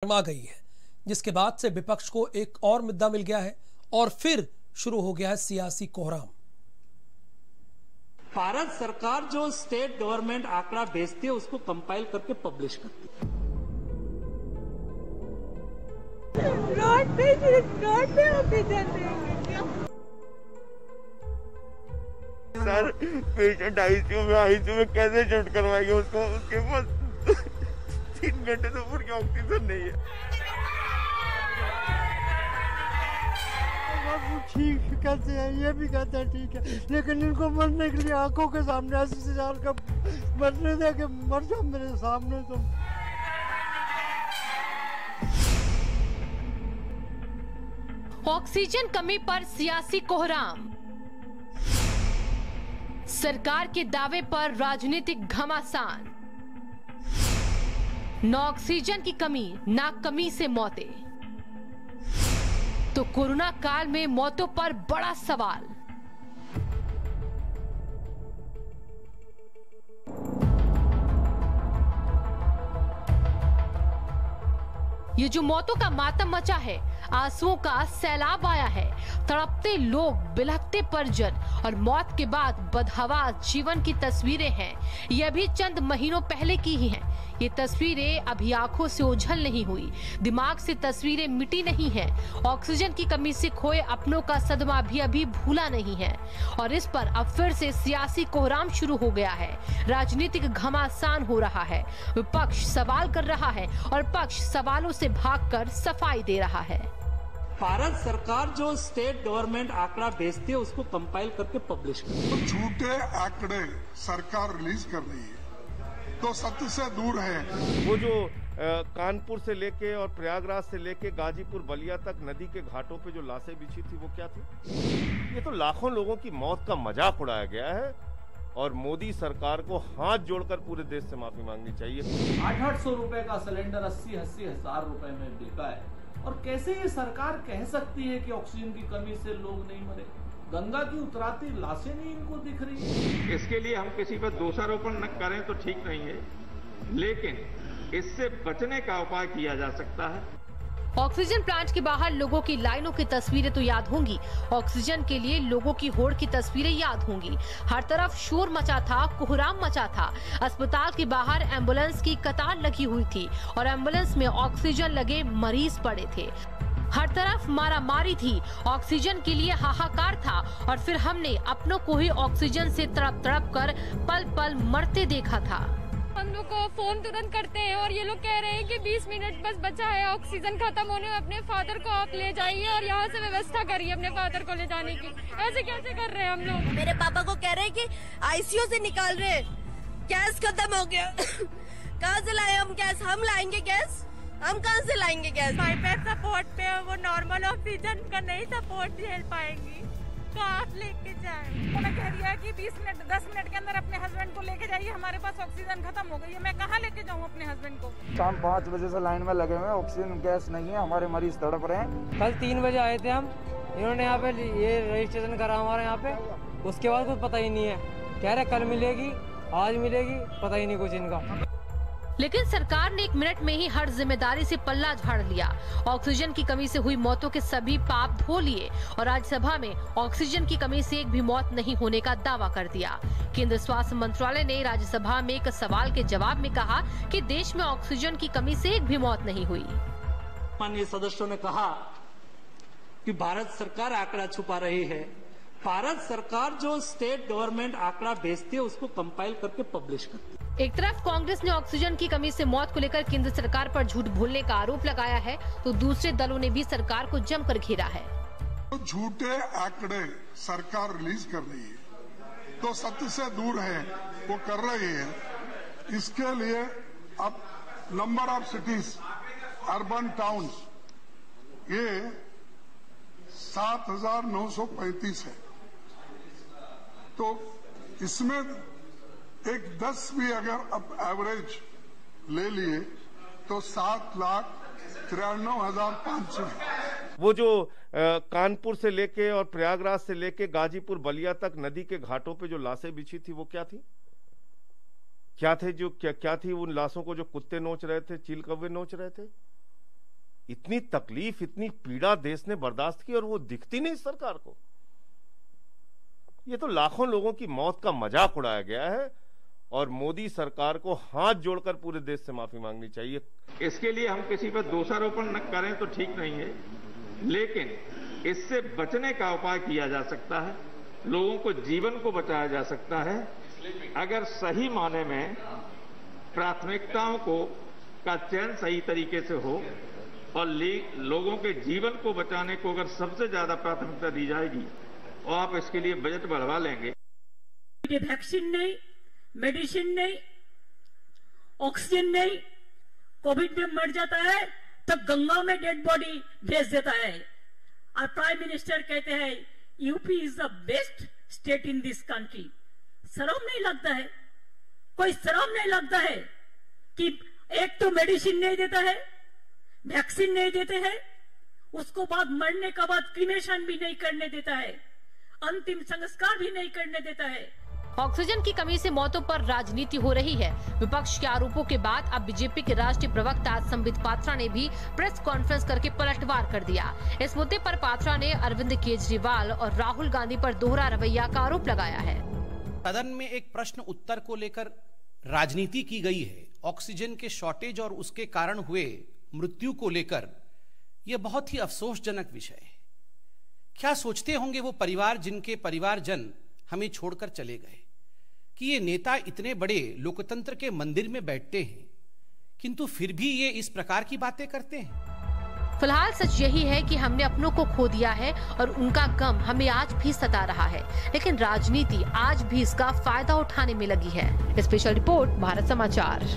आ गई है, जिसके बाद से विपक्ष को एक और मुद्दा मिल गया है और फिर शुरू हो गया है सियासी कोहराम। भारत सरकार जो स्टेट गवर्नमेंट आंकड़ा भेजती है उसको कंपाइल करके पब्लिश करती है। सर पेशेंट आईसीयू में कैसे शिफ्ट करवाएंगे उसको? उसके पास 3 घंटे से ऊपर की ऑक्सीजन नहीं है। ठीक कहते हैं, ये भी कहते हैं ठीक है, लेकिन इनको मरने के लिए आंखों के सामने 80,000 का मरने दे के मर जाओ मेरे सामने तुम। ऑक्सीजन कमी पर सियासी कोहराम, सरकार के दावे पर राजनीतिक घमासान। न ऑक्सीजन की कमी, ना कमी से मौतें, तो कोरोना काल में मौतों पर बड़ा सवाल। ये जो मौतों का मातम मचा है, आंसुओं का सैलाब आया है, तड़पते लोग, बिलखते परिजन और मौत के बाद बदहवास जीवन की तस्वीरें हैं। ये अभी चंद महीनों पहले की ही हैं। ये तस्वीरें अभी आंखों से ओझल नहीं हुई, दिमाग से तस्वीरें मिटी नहीं हैं। ऑक्सीजन की कमी से खोए अपनों का सदमा भी अभी भूला नहीं है और इस पर अब फिर से सियासी कोहराम शुरू हो गया है। राजनीतिक घमासान हो रहा है, विपक्ष सवाल कर रहा है और पक्ष सवालों से भागकर सफाई दे रहा है। भारत सरकार जो स्टेट गवर्नमेंट आंकड़ा भेजती है उसको कंपाइल करके पब्लिश करती है। झूठे आंकड़े सरकार रिलीज कर रही है तो सत्य से दूर है। वो जो कानपुर से लेके और प्रयागराज से लेके गाजीपुर बलिया तक नदी के घाटों पे जो लाशें बिछी थी वो क्या थी? ये तो लाखों लोगों की मौत का मजाक उड़ाया गया है और मोदी सरकार को हाथ जोड़कर पूरे देश से माफी मांगनी चाहिए। 800 रुपए का सिलेंडर 80 हजार रुपए में बिका है और कैसे ये सरकार कह सकती है कि ऑक्सीजन की कमी से लोग नहीं मरे? गंगा की उतराती लाशें नहीं इनको दिख रही है। इसके लिए हम किसी पर दोषारोपण न करें तो ठीक नहीं है, लेकिन इससे बचने का उपाय किया जा सकता है। ऑक्सीजन प्लांट के बाहर लोगों की लाइनों की तस्वीरें तो याद होंगी, ऑक्सीजन के लिए लोगों की होड़ की तस्वीरें याद होंगी। हर तरफ शोर मचा था, कोहराम मचा था। अस्पताल के बाहर एम्बुलेंस की कतार लगी हुई थी और एम्बुलेंस में ऑक्सीजन लगे मरीज पड़े थे। हर तरफ मारामारी थी, ऑक्सीजन के लिए हाहाकार था और फिर हमने अपनों को ही ऑक्सीजन से तड़प तड़प कर पल पल मरते देखा था। हम लोग को फोन तुरंत करते हैं और ये लोग कह रहे हैं कि 20 मिनट बस बचा है ऑक्सीजन खत्म होने में, अपने फादर को आप ले जाइए और यहाँ से व्यवस्था करिए अपने फादर को ले जाने की। ऐसे कैसे कर रहे हैं हम लोग? मेरे पापा को कह रहे हैं कि आईसीयू से निकाल रहे, गैस खत्म हो गया। कहाँ से लाए हम गैस? हम लाएंगे गैस? हम कहाँ से लाएंगे गैस? पाइप सपोर्ट पे वो नॉर्मल ऑक्सीजन का नहीं सपोर्ट झेल पाएंगी, कहाँ लेके जाए? तो मैं कह रही है कि 20 मिनट 10 मिनट के अंदर अपने हस्बैंड को लेके जाइए, हमारे पास ऑक्सीजन खत्म हो गई है। मैं कहाँ लेके जाऊँ अपने हस्बैंड को? शाम 5 बजे से लाइन में लगे हुए, ऑक्सीजन गैस नहीं है, हमारे मरीज तड़प रहे हैं। कल 3 बजे आए थे हम, इन्होंने यहाँ पे ये रजिस्ट्रेशन करा हमारे यहाँ पे, उसके बाद कुछ पता ही नहीं है। कह रहे कल मिलेगी, आज मिलेगी, पता ही नहीं कुछ इनका। लेकिन सरकार ने 1 मिनट में ही हर जिम्मेदारी से पल्ला झाड़ लिया। ऑक्सीजन की कमी से हुई मौतों के सभी पाप धो लिए और राज्यसभा में ऑक्सीजन की कमी से एक भी मौत नहीं होने का दावा कर दिया। केंद्र स्वास्थ्य मंत्रालय ने राज्यसभा में एक सवाल के जवाब में कहा कि देश में ऑक्सीजन की कमी से एक भी मौत नहीं हुई। माननीय सदस्यों ने कहा कि भारत सरकार आंकड़ा छुपा रही है। भारत सरकार जो स्टेट गवर्नमेंट आंकड़ा भेजती है उसको कंपाइल करके पब्लिश करती है। एक तरफ कांग्रेस ने ऑक्सीजन की कमी से मौत को लेकर केंद्र सरकार पर झूठ बोलने का आरोप लगाया है, तो दूसरे दलों ने भी सरकार को जमकर घेरा है। तो झूठे आंकड़े सरकार रिलीज कर रही है तो सत्य से दूर है, वो कर रही है। इसके लिए अब number of cities, urban towns, ये 7,935 है। तो इसमें एक 10 भी अगर अब एवरेज ले लिए तो 7,93,500। वो जो कानपुर से लेके और प्रयागराज से लेके गाजीपुर बलिया तक नदी के घाटों पे जो लाशें बिछी थी वो क्या थी? क्या थी उन लाशों को जो कुत्ते नोच रहे थे, चील कौवे नोच रहे थे? इतनी तकलीफ, इतनी पीड़ा देश ने बर्दाश्त की और वो दिखती नहीं सरकार को। ये तो लाखों लोगों की मौत का मजाक उड़ाया गया है और मोदी सरकार को हाथ जोड़कर पूरे देश से माफी मांगनी चाहिए। इसके लिए हम किसी पर दोषारोपण न करें तो ठीक नहीं है, लेकिन इससे बचने का उपाय किया जा सकता है, लोगों को जीवन को बचाया जा सकता है अगर सही माने में प्राथमिकताओं का चयन सही तरीके से हो और लोगों के जीवन को बचाने को अगर सबसे ज्यादा प्राथमिकता दी जाएगी और आप इसके लिए बजट बढ़वा लेंगे। वैक्सीन नहीं, मेडिसिन नहीं, ऑक्सीजन नहीं, कोविड में मर जाता है तो गंगा में डेड बॉडी भेज देता है और प्राइम मिनिस्टर कहते हैं UP is the best state in this country. शर्म नहीं लगता है? कोई शर्म नहीं लगता है कि एक तो मेडिसिन नहीं देता है, वैक्सीन नहीं देते हैं, उसको बाद मरने के बाद क्रीमेशन भी नहीं करने देता है, अंतिम संस्कार भी नहीं करने देता है। ऑक्सीजन की कमी से मौतों पर राजनीति हो रही है। विपक्ष के आरोपों के बाद अब बीजेपी के राष्ट्रीय प्रवक्ता संबित पात्रा ने भी प्रेस कॉन्फ्रेंस करके पलटवार कर दिया। इस मुद्दे पर पात्रा ने अरविंद केजरीवाल और राहुल गांधी पर दोहरा रवैया का आरोप लगाया है। सदन में एक प्रश्न उत्तर को लेकर राजनीति की गई है। ऑक्सीजन के शॉर्टेज और उसके कारण हुए मृत्यु को लेकर यह बहुत ही अफसोसजनक विषय है। क्या सोचते होंगे वो परिवार जिनके परिवारजन हमें छोड़कर चले गए, कि ये नेता इतने बड़े लोकतंत्र के मंदिर में बैठते हैं किंतु फिर भी ये इस प्रकार की बातें करते हैं। फिलहाल सच यही है कि हमने अपनों को खो दिया है और उनका गम हमें आज भी सता रहा है, लेकिन राजनीति आज भी इसका फायदा उठाने में लगी है। स्पेशल रिपोर्ट, भारत समाचार।